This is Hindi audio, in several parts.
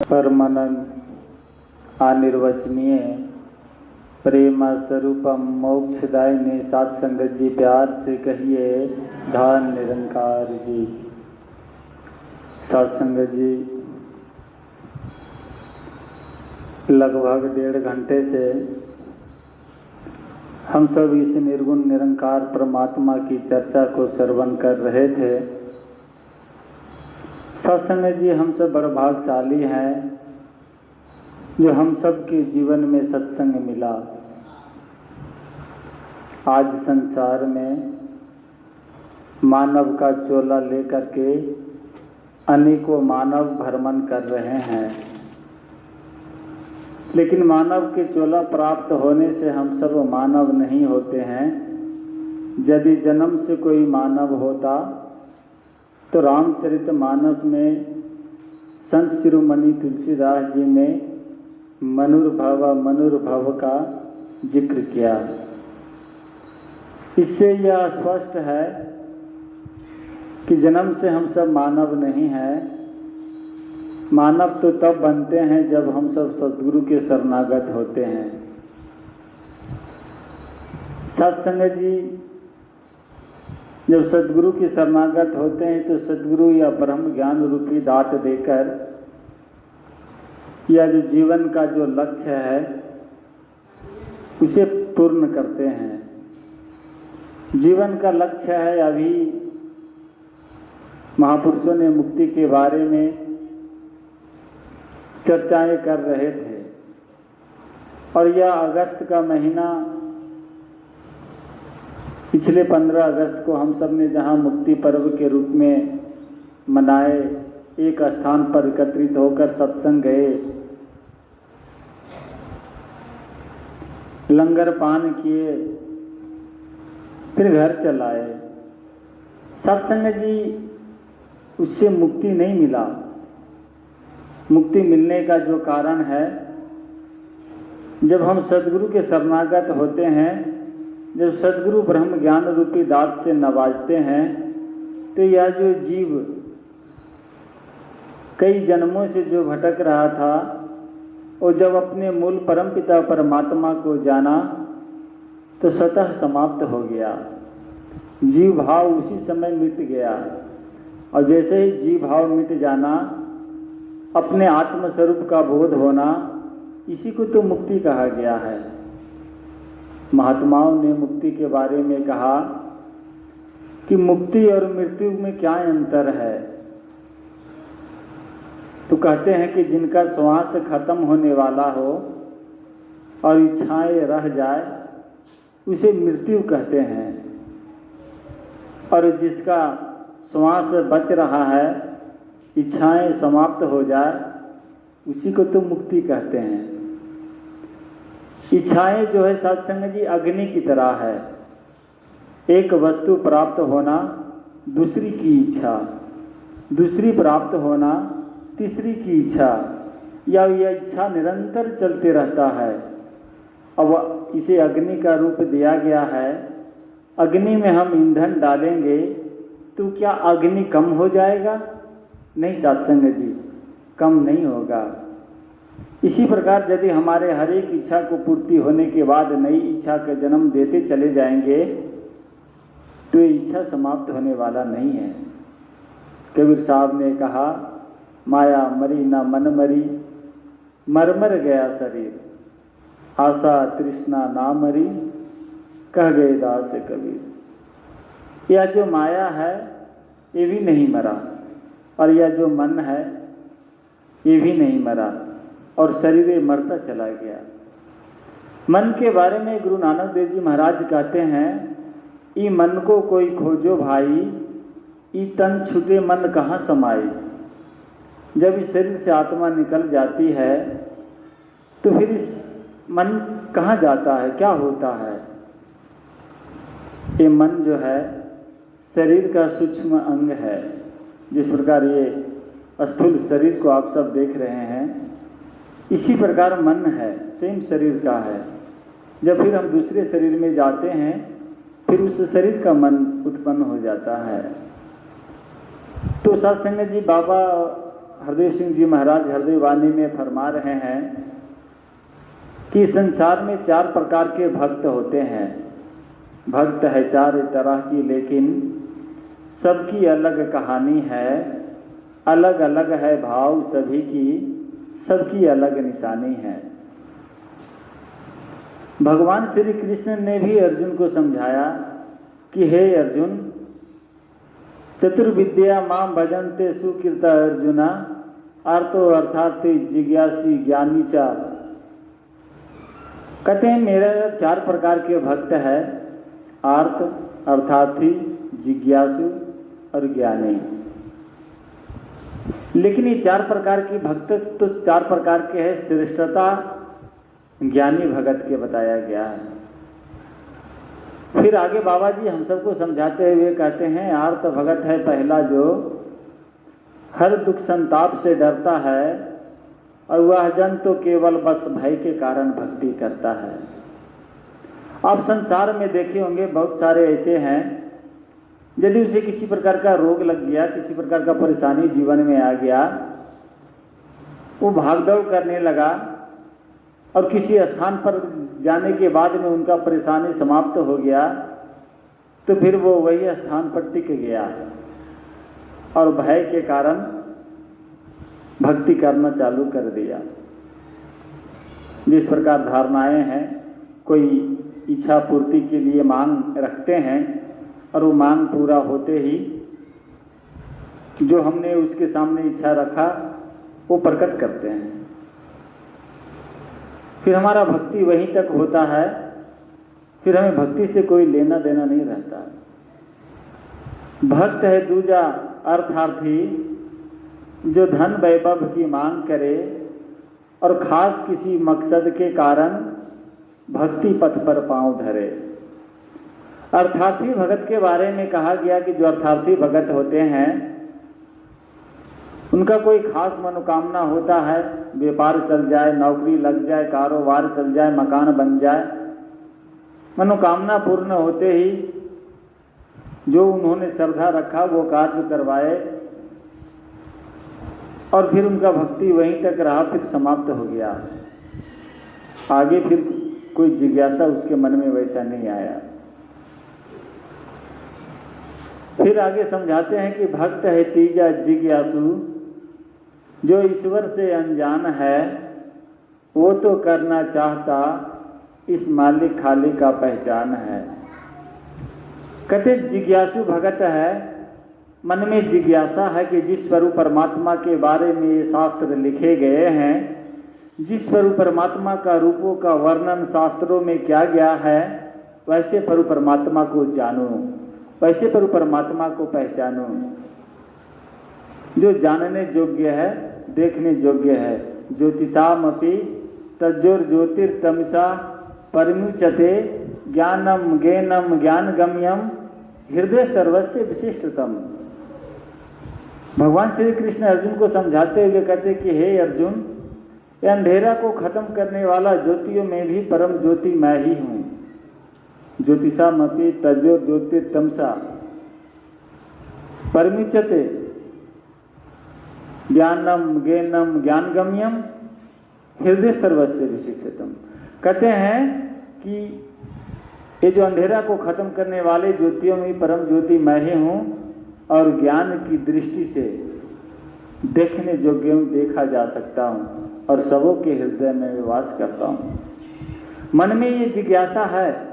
परमानंद अनिर्वचनीय प्रेम स्वरूपम मोक्षदायिनी सत्संगत जी, प्यार से कहिए धन निरंकार जी। सत्संगत जी, लगभग 1.5 घंटे से हम सब इस निर्गुण निरंकार परमात्मा की चर्चा को श्रवण कर रहे थे। सत्संगत जी, हम सब बड़े भाग्यशाली हैं जो हम सब के जीवन में सत्संग मिला। आज संसार में मानव का चोला लेकर के अनेकों मानव भ्रमण कर रहे हैं, लेकिन मानव के चोला प्राप्त होने से हम सब मानव नहीं होते हैं। यदि जन्म से कोई मानव होता तो रामचरितमानस में संत शिरोमणि तुलसीदास जी ने मनुर्भव का जिक्र किया। इससे यह स्पष्ट है कि जन्म से हम सब मानव नहीं हैं। मानव तो तब बनते हैं जब हम सब सद्गुरु के शरणागत होते हैं। सत्संग जी, जब सद्गुरु के शरणागत होते हैं तो सद्गुरु या ब्रह्म ज्ञान रूपी दात देकर या जो जीवन का जो लक्ष्य है उसे पूर्ण करते हैं। जीवन का लक्ष्य है, अभी महापुरुषों ने मुक्ति के बारे में चर्चाएं कर रहे थे और यह अगस्त का महीना, पिछले 15 अगस्त को हम सब ने जहां मुक्ति पर्व के रूप में मनाए, एक स्थान पर एकत्रित होकर सत्संग गए, लंगर पान किए, फिर घर चलाए। सत्संग जी, उससे मुक्ति नहीं मिला। मुक्ति मिलने का जो कारण है, जब हम सद्गुरु के शरणागत होते हैं, जब सद्गुरु ब्रह्म ज्ञान रूपी दात से नवाजते हैं, तो यह जो जीव कई जन्मों से जो भटक रहा था, और जब अपने मूल परमपिता परमात्मा को जाना तो स्वतः समाप्त हो गया। जीव भाव उसी समय मिट गया, और जैसे ही जीव भाव मिट जाना, अपने आत्म स्वरूप का बोध होना, इसी को तो मुक्ति कहा गया है। महात्माओं ने मुक्ति के बारे में कहा कि मुक्ति और मृत्यु में क्या अंतर है। तो कहते हैं कि जिनका श्वास खत्म होने वाला हो और इच्छाएं रह जाए, उसे मृत्यु कहते हैं, और जिसका श्वास बच रहा है, इच्छाएं समाप्त हो जाए, उसी को तो मुक्ति कहते हैं। इच्छाएं जो है सत्संग जी, अग्नि की तरह है। एक वस्तु प्राप्त होना, दूसरी की इच्छा, दूसरी प्राप्त होना, तीसरी की इच्छा, या यह इच्छा निरंतर चलते रहता है। अब इसे अग्नि का रूप दिया गया है। अग्नि में हम ईंधन डालेंगे तो क्या अग्नि कम हो जाएगा? नहीं सत्संग जी, कम नहीं होगा। इसी प्रकार यदि हमारे हर एक इच्छा को पूर्ति होने के बाद नई इच्छा का जन्म देते चले जाएंगे तो ये इच्छा समाप्त होने वाला नहीं है। कबीर साहब ने कहा, माया मरी ना मन मरी, मर मर गया शरीर, आशा तृष्णा ना मरी, कह गए दास कबीर। यह जो माया है ये भी नहीं मरा, और यह जो मन है ये भी नहीं मरा, और शरीर मरता चला गया। मन के बारे में गुरु नानक देव जी महाराज कहते हैं, ई मन को कोई खोजो भाई, ई तन छूटे मन कहाँ समाई। जब इस शरीर से आत्मा निकल जाती है तो फिर इस मन कहाँ जाता है, क्या होता है? ये मन जो है शरीर का सूक्ष्म अंग है। जिस प्रकार ये स्थूल शरीर को आप सब देख रहे हैं, इसी प्रकार मन है, सेम शरीर का है। जब फिर हम दूसरे शरीर में जाते हैं, फिर उस शरीर का मन उत्पन्न हो जाता है। तो सत्संग जी, बाबा हरदेव सिंह जी महाराज हृदय वाणी में फरमा रहे हैं कि संसार में 4 प्रकार के भक्त होते हैं। भक्त है 4 तरह की, लेकिन सबकी अलग कहानी है, अलग अलग है भाव सभी की, सबकी अलग निशानी है। भगवान श्री कृष्ण ने भी अर्जुन को समझाया कि हे अर्जुन, चतुर्विद्या मां भजन्ते सुकृत अर्जुना, आर्तो अर्थार्थी जिज्ञासी ज्ञानी चा। कहते हैं मेरे 4 प्रकार के भक्त है, आर्त, अर्थार्थी, जिज्ञासु और ज्ञानी। लेकिन ये 4 प्रकार की भक्त तो 4 प्रकार के हैं, श्रेष्ठता ज्ञानी भगत के बताया गया है। फिर आगे बाबा जी हम सबको समझाते हुए कहते हैं आर्त भगत है पहला, जो हर दुख संताप से डरता है और वह जन तो केवल बस भय के कारण भक्ति करता है। आप संसार में देखे होंगे बहुत सारे ऐसे हैं, यदि उसे किसी प्रकार का रोग लग गया, किसी प्रकार का परेशानी जीवन में आ गया, वो भागदौड़ करने लगा और किसी स्थान पर जाने के बाद में उनका परेशानी समाप्त हो गया, तो फिर वो वही स्थान पर टिक गया और भय के कारण भक्ति करना चालू कर दिया। जिस प्रकार धारणाएं हैं, कोई इच्छा पूर्ति के लिए मांग रखते हैं और वो मांग पूरा होते ही जो हमने उसके सामने इच्छा रखा वो प्रकट करते हैं, फिर हमारा भक्ति वहीं तक होता है, फिर हमें भक्ति से कोई लेना देना नहीं रहता। भक्त है दूजा अर्थार्थी, जो धन वैभव की मांग करे और खास किसी मकसद के कारण भक्ति पथ पर पांव धरे। अर्थार्थी भगत के बारे में कहा गया कि जो अर्थार्थी भगत होते हैं उनका कोई खास मनोकामना होता है, व्यापार चल जाए, नौकरी लग जाए, कारोबार चल जाए, मकान बन जाए। मनोकामना पूर्ण होते ही जो उन्होंने श्रद्धा रखा वो कार्य करवाए और फिर उनका भक्ति वहीं तक रहा, फिर समाप्त हो गया। आगे फिर कोई जिज्ञासा उसके मन में वैसा नहीं आया। फिर आगे समझाते हैं कि भक्त है तीजा जिज्ञासु, जो ईश्वर से अनजान है वो तो करना चाहता, इस मालिक खाली का पहचान है। कहते जिज्ञासु भगत है, मन में जिज्ञासा है कि जिस स्वरूप परमात्मा के बारे में ये शास्त्र लिखे गए हैं, जिस स्वरूप परमात्मा का रूपों का वर्णन शास्त्रों में किया गया है, वैसे स्वरूप परमात्मा को जानो, वैसे स्वरूप परमात्मा को पहचानो। जो जानने योग्य है, देखने योग्य है। ज्योतिषामपि तज्जोर ज्योतिर्तमसा परिमुच्यते, ज्ञानम ज्ञानम ज्ञानगम्यम हृदय सर्वस्य विशिष्टतम। भगवान श्री कृष्ण अर्जुन को समझाते हुए कहते कि हे अर्जुन, ये अंधेरा को खत्म करने वाला ज्योतियों में भी परम ज्योति मैं ही हूँ। ज्योतिषामपि तज्जोर ज्योतिर्तमसा परिमुच्यते, ज्ञानम ज्ञानम ज्ञानगम्यम हृदय सर्वस्य विशिष्टतम। कहते हैं कि ये जो अंधेरा को खत्म करने वाले ज्योतियों में परम ज्योति मैं ही हूँ और ज्ञान की दृष्टि से देखने योग्य हूँ, देखा जा सकता हूँ और सबों के हृदय में वास करता हूँ। मन में ये जिज्ञासा है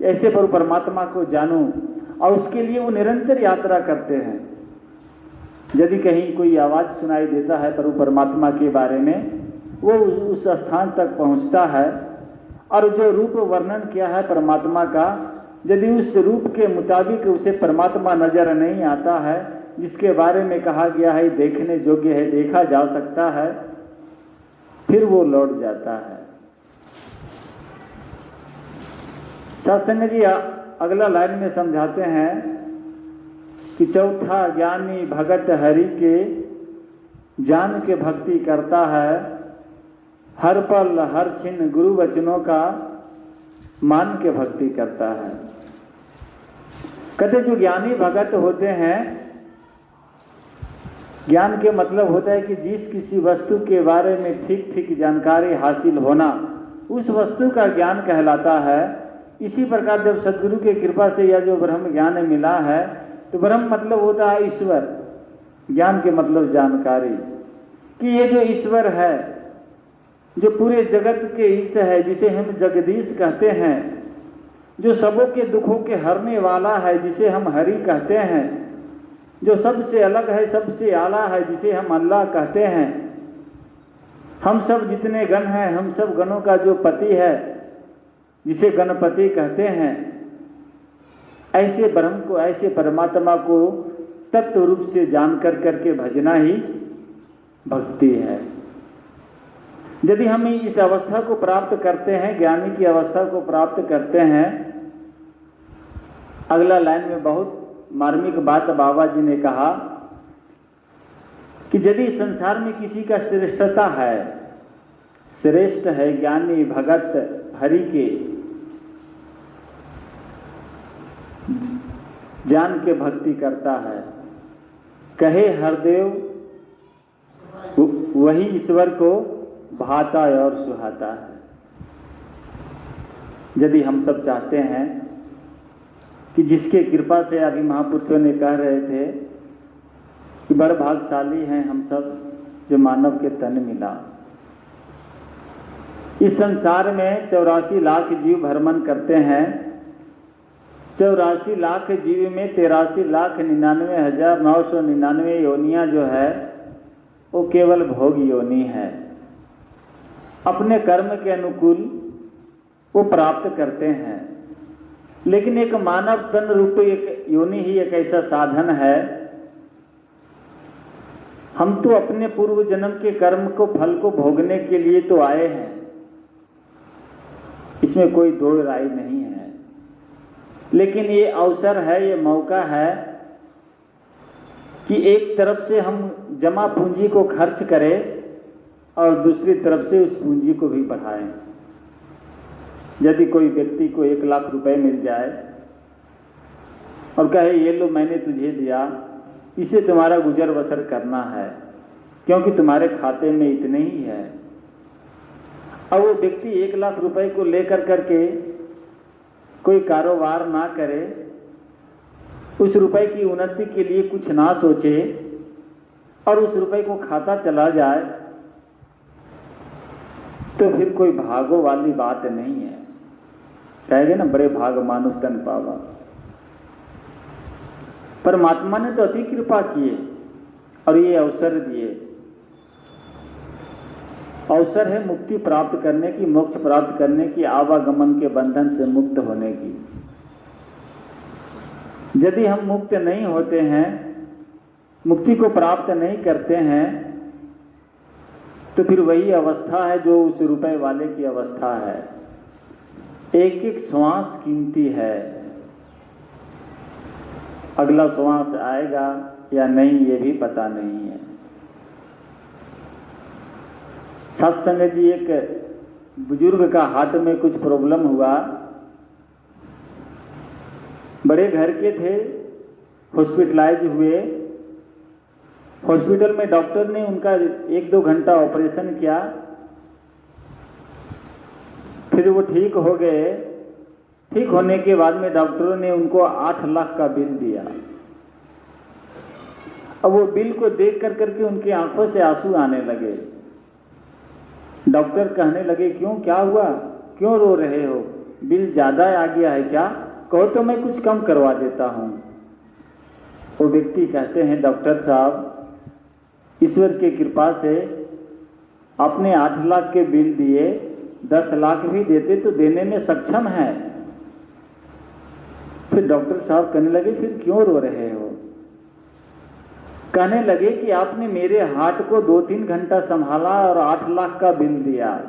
ऐसे पर परमात्मा को जानूं और उसके लिए वो निरंतर यात्रा करते हैं। यदि कहीं कोई आवाज़ सुनाई देता है प्रभु परमात्मा के बारे में, वो उस स्थान तक पहुंचता है और जो रूप वर्णन किया है परमात्मा का, यदि उस रूप के मुताबिक उसे परमात्मा नजर नहीं आता है, जिसके बारे में कहा गया है देखने योग्य है, देखा जा सकता है, फिर वो लौट जाता है। सत्संग जी अगला लाइन में समझाते हैं कि चौथा ज्ञानी भगत हरि के जान के भक्ति करता है, हर पल हर क्षण गुरु वचनों का मान के भक्ति करता है। कहते जो ज्ञानी भगत होते हैं ज्ञान के मतलब होता है कि जिस किसी वस्तु के बारे में ठीक ठीक जानकारी हासिल होना, उस वस्तु का ज्ञान कहलाता है। इसी प्रकार जब सद्गुरु की कृपा से यह जो ब्रह्म ज्ञान मिला है, तो ब्रह्म मतलब होता है ईश्वर, ज्ञान के मतलब जानकारी कि ये जो ईश्वर है, जो पूरे जगत के ईश है, जिसे हम जगदीश कहते हैं, जो सबों के दुखों के हरने वाला है, जिसे हम हरि कहते हैं, जो सबसे अलग है, सबसे आला है, जिसे हम अल्लाह कहते हैं, हम सब जितने गण हैं, हम सब गणों का जो पति है, जिसे गणपति कहते हैं, ऐसे ब्रह्म को, ऐसे परमात्मा को तत्व रूप से जान करके भजना ही भक्ति है। यदि हम इस अवस्था को प्राप्त करते हैं, ज्ञानी की अवस्था को प्राप्त करते हैं, अगला लाइन में बहुत मार्मिक बात बाबा जी ने कहा कि यदि संसार में किसी का श्रेष्ठता है, श्रेष्ठ है ज्ञानी भगत हरि के जान के भक्ति करता है, कहे हरदेव वही ईश्वर को भाता और सुहाता है। यदि हम सब चाहते हैं कि जिसके कृपा से अभी महापुरुषों ने कह रहे थे कि बड़ भाग्यशाली हैं हम सब जो मानव के तन मिला। इस संसार में 84 लाख जीव भ्रमण करते हैं। 84 लाख जीव में 83,99,999 योनियां जो है वो केवल भोग योनि है, अपने कर्म के अनुकूल वो प्राप्त करते हैं। लेकिन एक मानव तन रूपी एक योनि ही एक ऐसा साधन है, हम तो अपने पूर्व जन्म के कर्म को फल को भोगने के लिए तो आए हैं, इसमें कोई दो राय नहीं है। लेकिन ये अवसर है, ये मौका है कि एक तरफ से हम जमा पूंजी को खर्च करें और दूसरी तरफ से उस पूंजी को भी बढ़ाएं। यदि कोई व्यक्ति को 1 लाख रुपए मिल जाए और कहे ये लो मैंने तुझे दिया, इसे तुम्हारा गुजर बसर करना है क्योंकि तुम्हारे खाते में इतने ही है। अब वो व्यक्ति 1 लाख रुपए को लेकर करके कोई कारोबार ना करे, उस रुपए की उन्नति के लिए कुछ ना सोचे और उस रुपए को खाता चला जाए, तो फिर कोई भागो वाली बात नहीं है। कहेंगे ना बड़े भाग मानुष तन पावा। परमात्मा ने तो अति कृपा किए और ये अवसर दिए। अवसर है मुक्ति प्राप्त करने की, मोक्ष प्राप्त करने की, आवागमन के बंधन से मुक्त होने की। यदि हम मुक्त नहीं होते हैं, मुक्ति को प्राप्त नहीं करते हैं, तो फिर वही अवस्था है जो उस रुपए वाले की अवस्था है। एक एक श्वास कीमती है, अगला श्वास आएगा या नहीं ये भी पता नहीं है। सत्संग जी, एक बुजुर्ग का हाथ में कुछ प्रॉब्लम हुआ, बड़े घर के थे, हॉस्पिटलाइज हुए। हॉस्पिटल में डॉक्टर ने उनका 1-2 घंटा ऑपरेशन किया, फिर वो ठीक हो गए। ठीक होने के बाद में डॉक्टरों ने उनको 8 लाख का बिल दिया। अब वो बिल को देख कर करके उनकी आंखों से आंसू आने लगे। डॉक्टर कहने लगे क्यों, क्या हुआ, क्यों रो रहे हो, बिल ज्यादा आ गया है क्या, कहो तो मैं कुछ कम करवा देता हूं। वो व्यक्ति कहते हैं डॉक्टर साहब, ईश्वर की कृपा से आपने 8 लाख के बिल दिए, 10 लाख भी देते तो देने में सक्षम है। फिर डॉक्टर साहब कहने लगे फिर क्यों रो रहे हो। कहने लगे कि आपने मेरे हार्ट को 2-3 घंटा संभाला और 8 लाख का बिल दिया।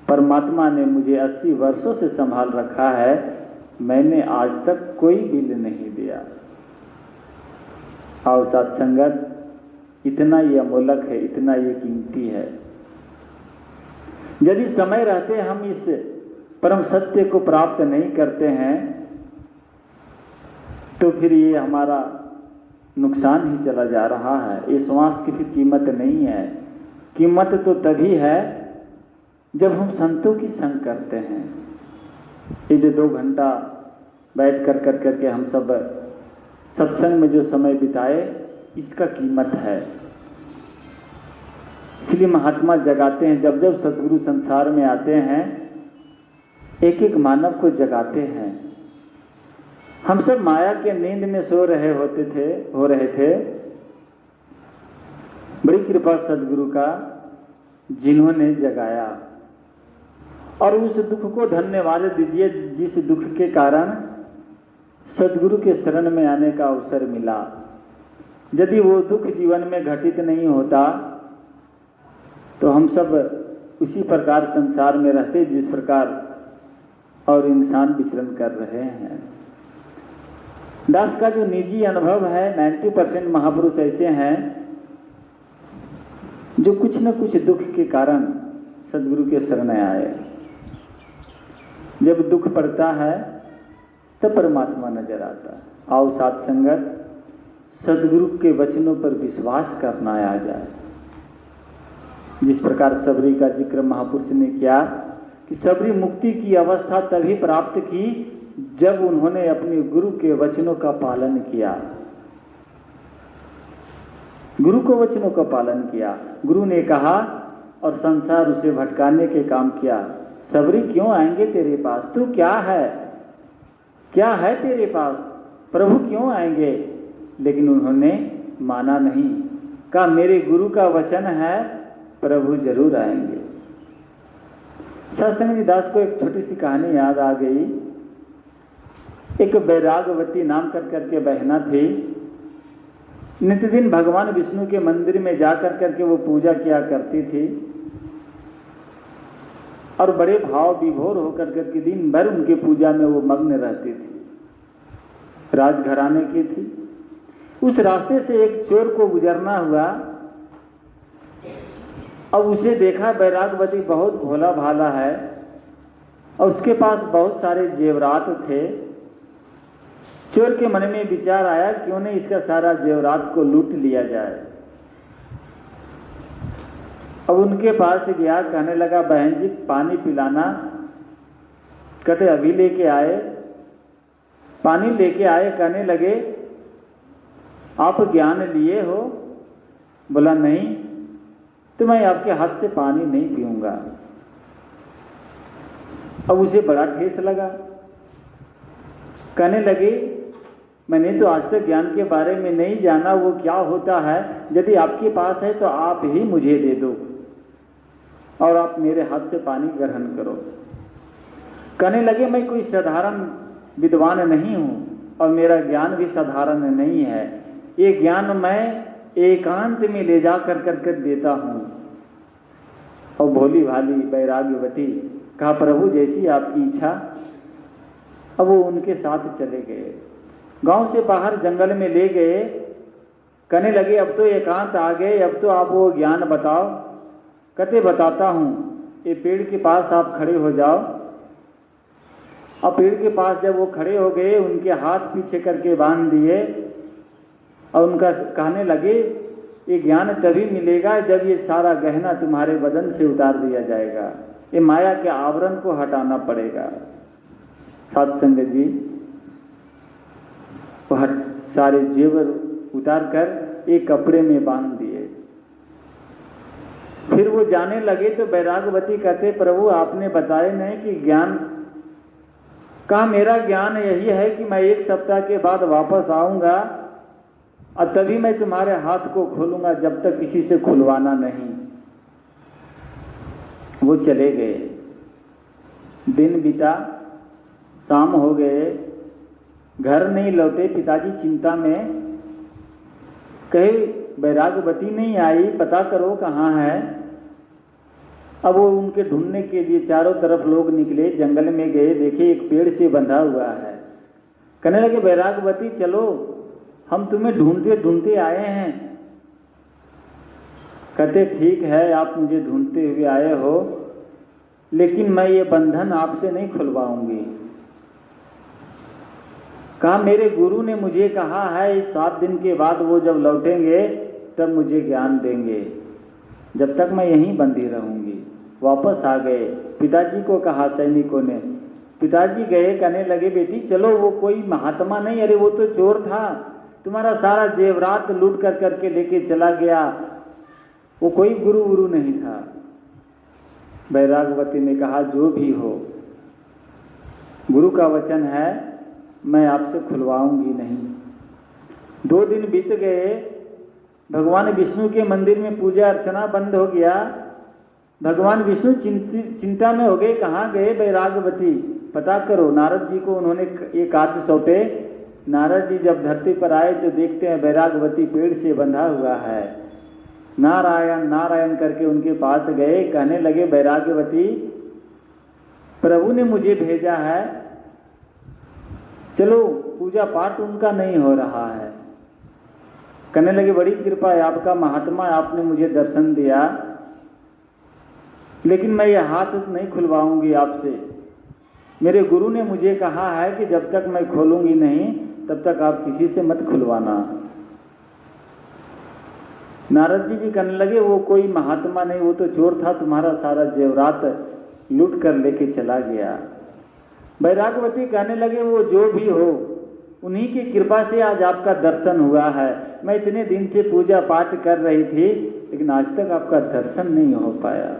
परमात्मा ने मुझे 80 वर्षों से संभाल रखा है, मैंने आज तक कोई बिल नहीं दिया। और सत्संगत, इतना ये अमूलक है, इतना ये कीमती है। यदि समय रहते हम इस परम सत्य को प्राप्त नहीं करते हैं, तो फिर ये हमारा नुकसान ही चला जा रहा है। ये श्वास की फिर कीमत नहीं है। कीमत तो तभी है जब हम संतों की संग करते हैं। ये जो 2 घंटा बैठ कर के हम सब सत्संग में जो समय बिताए, इसका कीमत है। इसलिए महात्मा जगाते हैं, जब जब सद्गुरु संसार में आते हैं एक एक मानव को जगाते हैं। हम सब माया के नींद में सो रहे हो रहे थे। बड़ी कृपा सद्गुरु का, जिन्होंने जगाया। और उस दुख को धन्यवाद दीजिए जिस दुख के कारण सद्गुरु के शरण में आने का अवसर मिला। यदि वो दुख जीवन में घटित नहीं होता तो हम सब उसी प्रकार संसार में रहते जिस प्रकार और इंसान विचरण कर रहे हैं। दास का जो निजी अनुभव है, 90% महापुरुष ऐसे हैं जो कुछ न कुछ दुख के कारण सद्गुरु के शरण आए। जब दुख पड़ता है तब परमात्मा नजर आता है। आओ साथ संगत, सद्गुरु के वचनों पर विश्वास करना आ जाए। जिस प्रकार सबरी का जिक्र महापुरुष ने किया कि सबरी मुक्ति की अवस्था तभी प्राप्त की जब उन्होंने अपने गुरु के वचनों का पालन किया। गुरु को वचनों का पालन किया। गुरु ने कहा और संसार उसे भटकाने के काम किया। सबरी क्यों आएंगे तेरे पास? तू क्या है? क्या है तेरे पास? प्रभु क्यों आएंगे? लेकिन उन्होंने माना नहीं। कहा मेरे गुरु का वचन है, प्रभु जरूर आएंगे। सत्संग दास को एक छोटी सी कहानी याद आ गई। एक बैरागवती नाम करके बहना थी। नित्य दिन भगवान विष्णु के मंदिर में जाकर करके वो पूजा किया करती थी और बड़े भाव विभोर होकर करके दिन भर उनके पूजा में वो मग्न रहती थी। राजघराने की थी। उस रास्ते से एक चोर को गुजरना हुआ। अब उसे देखा बैरागवती बहुत भोला भाला है और उसके पास बहुत सारे जेवरात थे। चोर के मन में विचार आया क्यों नहीं इसका सारा जेवरात को लूट लिया जाए। अब उनके पास गया, कहने लगा बहन जी पानी पिलाना। कहते अभी लेके आए। पानी लेके आए। कहने लगे आप ज्ञान लिए हो? बोला नहीं, तो मैं आपके हाथ से पानी नहीं पीऊंगा। अब उसे बड़ा ठेस लगा। कहने लगे मैंने तो आज तक ज्ञान के बारे में नहीं जाना, वो क्या होता है। यदि आपके पास है तो आप ही मुझे दे दो और आप मेरे हाथ से पानी ग्रहण करो। कहने लगे मैं कोई साधारण विद्वान नहीं हूं और मेरा ज्ञान भी साधारण नहीं है। ये ज्ञान मैं एकांत में ले जा कर देता हूं। और भोली भाली बैराग्यवती कहा प्रभु जैसी आपकी इच्छा। अब वो उनके साथ चले गए। गांव से बाहर जंगल में ले गए। कहने लगे अब तो एकांत आ गए, अब तो आप वो ज्ञान बताओ। कहते बताता हूं, ये पेड़ के पास आप खड़े हो जाओ। अब पेड़ के पास जब वो खड़े हो गए, उनके हाथ पीछे करके बांध दिए और उनका कहने लगे ये ज्ञान तभी मिलेगा जब ये सारा गहना तुम्हारे बदन से उतार दिया जाएगा। ये माया के आवरण को हटाना पड़ेगा। साध संगत जी वो सारे जेवर उतार कर एक कपड़े में बांध दिए। फिर वो जाने लगे तो बैरागवती कहते प्रभु आपने बताए नहीं कि ज्ञान। कहा मेरा ज्ञान यही है कि मैं 1 सप्ताह के बाद वापस आऊंगा और तभी मैं तुम्हारे हाथ को खोलूंगा, जब तक किसी से खुलवाना नहीं। वो चले गए। दिन बीता, शाम हो गए, घर नहीं लौटे। पिताजी चिंता में कहे बैरागवती नहीं आई, पता करो कहाँ है। अब वो उनके ढूंढने के लिए चारों तरफ लोग निकले, जंगल में गए, देखे एक पेड़ से बंधा हुआ है। कहने लगे बैरागवती चलो हम तुम्हें ढूंढते ढूंढते आए हैं। कहते ठीक है आप मुझे ढूंढते हुए आए हो, लेकिन मैं ये बंधन आपसे नहीं खुलवाऊंगी। कहा मेरे गुरु ने मुझे कहा है 7 दिन के बाद वो जब लौटेंगे तब मुझे ज्ञान देंगे, जब तक मैं यहीं बंधी रहूंगी। वापस आ गए, पिताजी को कहा सैनिकों ने। पिताजी गए, कहने लगे बेटी चलो, वो कोई महात्मा नहीं, अरे वो तो चोर था, तुम्हारा सारा जेवरात लूट कर करके लेके चला गया, वो कोई गुरु वुरु नहीं था। बैरागवती ने कहा जो भी हो, गुरु का वचन है मैं आपसे खुलवाऊंगी नहीं। 2 दिन बीत गए, भगवान विष्णु के मंदिर में पूजा अर्चना बंद हो गया। भगवान विष्णु चिंता में हो गए, कहाँ गए बैरागवती, पता करो। नारद जी को उन्होंने ये कार्य सौंपे। नारद जी जब धरती पर आए तो देखते हैं बैरागवती पेड़ से बंधा हुआ है। नारायण नारायण करके उनके पास गए, कहने लगे बैरागवती प्रभु ने मुझे भेजा है, चलो पूजा पाठ उनका नहीं हो रहा है। कहने लगे बड़ी कृपा है आपका महात्मा, आपने मुझे दर्शन दिया, लेकिन मैं ये हाथ नहीं खुलवाऊंगी आपसे। मेरे गुरु ने मुझे कहा है कि जब तक मैं खोलूंगी नहीं तब तक आप किसी से मत खुलवाना। नारद जी भी कहने लगे वो कोई महात्मा नहीं, वो तो चोर था, तुम्हारा सारा जेवरात लूट कर लेके चला गया। बैरागवती कहने लगे वो जो भी हो, उन्हीं की कृपा से आज आपका दर्शन हुआ है। मैं इतने दिन से पूजा पाठ कर रही थी, लेकिन आज तक आपका दर्शन नहीं हो पाया।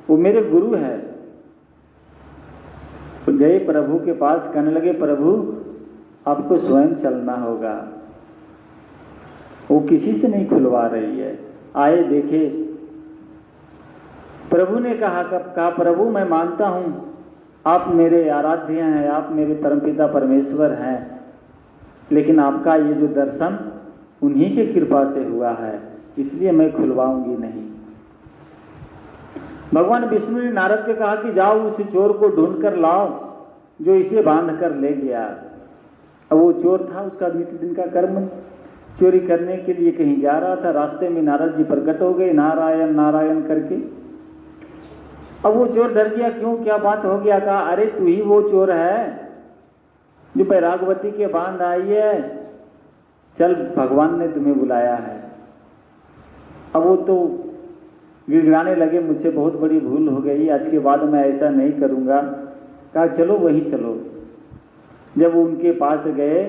वो मेरे गुरु है। तो गए प्रभु के पास, कहने लगे प्रभु आपको स्वयं चलना होगा, वो किसी से नहीं खुलवा रही है। आए देखे, प्रभु ने कहा प्रभु मैं मानता हूं आप मेरे आराध्य हैं, आप मेरे परमपिता परमेश्वर हैं, लेकिन आपका ये जो दर्शन उन्हीं की कृपा से हुआ है, इसलिए मैं खुलवाऊंगी नहीं। भगवान विष्णु ने नारद से कहा कि जाओ उस चोर को ढूंढ कर लाओ जो इसे बांध कर ले गया। अब वो चोर था, उसका नित्य दिन का कर्म चोरी करने के लिए कहीं जा रहा था। रास्ते में नारद जी प्रकट हो गए, नारायण नारायण करके। अब वो चोर डर गया, क्यों क्या बात हो गया? कहा अरे तू ही वो चोर है जो बैरागवती के बांध आई है, चल भगवान ने तुम्हें बुलाया है। अब वो तो गिड़गिड़ाने लगे, मुझसे बहुत बड़ी भूल हो गई, आज के बाद मैं ऐसा नहीं करूंगा। कहा चलो वहीं चलो। जब वो उनके पास गए,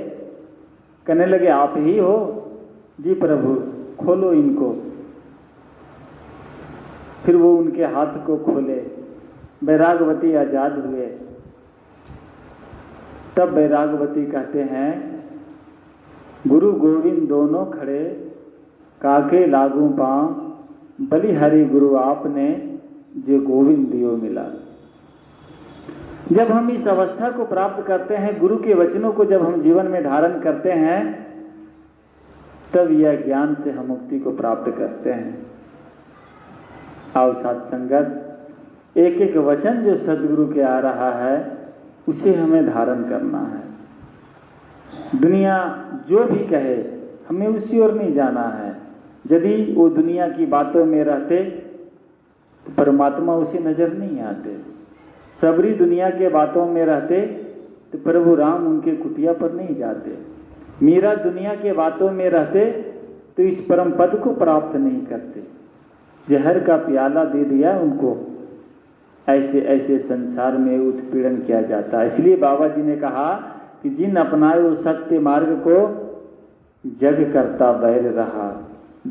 कहने लगे आप ही हो? जी प्रभु, खोलो इनको। फिर वो उनके हाथ को खोले, बैरागवती आजाद हुए। तब बैरागवती कहते हैं गुरु गोविंद दोनों खड़े, काके लागू पांव, बलिहारी गुरु आपने जो गोविंद दियो मिला। जब हम इस अवस्था को प्राप्त करते हैं, गुरु के वचनों को जब हम जीवन में धारण करते हैं, तब यह ज्ञान से हम मुक्ति को प्राप्त करते हैं। आओ साथ संगत, एक एक वचन जो सदगुरु के आ रहा है उसे हमें धारण करना है। दुनिया जो भी कहे हमें उसी ओर नहीं जाना है। यदि वो दुनिया की बातों में रहते तो परमात्मा उसे नजर नहीं आते। सबरी दुनिया के बातों में रहते तो प्रभु राम उनके कुटिया पर नहीं जाते। मीरा दुनिया के बातों में रहते तो इस परम पद को प्राप्त नहीं करते। जहर का प्याला दे दिया उनको, ऐसे ऐसे संसार में उत्पीड़न किया जाता है। इसलिए बाबा जी ने कहा कि जिन अपनाए वो सत्य मार्ग को, जग करता बैर रहा।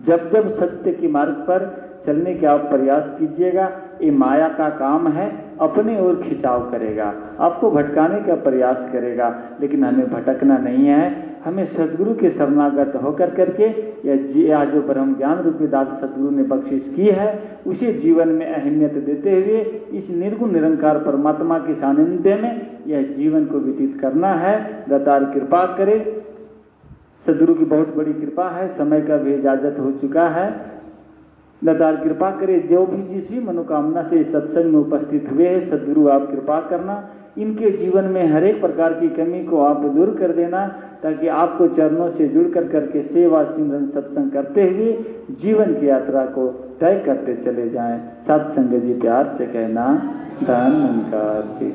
जब जब सत्य के मार्ग पर चलने के आप प्रयास कीजिएगा, ये माया का काम है, अपने ओर खिंचाव करेगा, आपको भटकाने का प्रयास करेगा, लेकिन हमें भटकना नहीं है। हमें सदगुरु के शरणागत होकर करके यह जो ब्रह्म ज्ञान रूपी दात सदगुरु ने बख्शिश की है उसे जीवन में अहमियत देते हुए इस निर्गुण निरंकार परमात्मा के सानिध्य में यह जीवन को व्यतीत करना है। दातार कृपा करे, सदगुरु की बहुत बड़ी कृपा है, समय का भी इजाजत हो चुका है। दातार कृपा करे, जो भी जिस भी मनोकामना से इस सत्संग में उपस्थित हुए हैं, सदगुरु आप कृपा करना, इनके जीवन में हर एक प्रकार की कमी को आप दूर कर देना, ताकि आपको चरणों से जुड़ कर करके सेवा सिमरन सत्संग करते हुए जीवन की यात्रा को तय करते चले जाएं। सत्संग जी प्यार से कहना, धन्यवाद जी।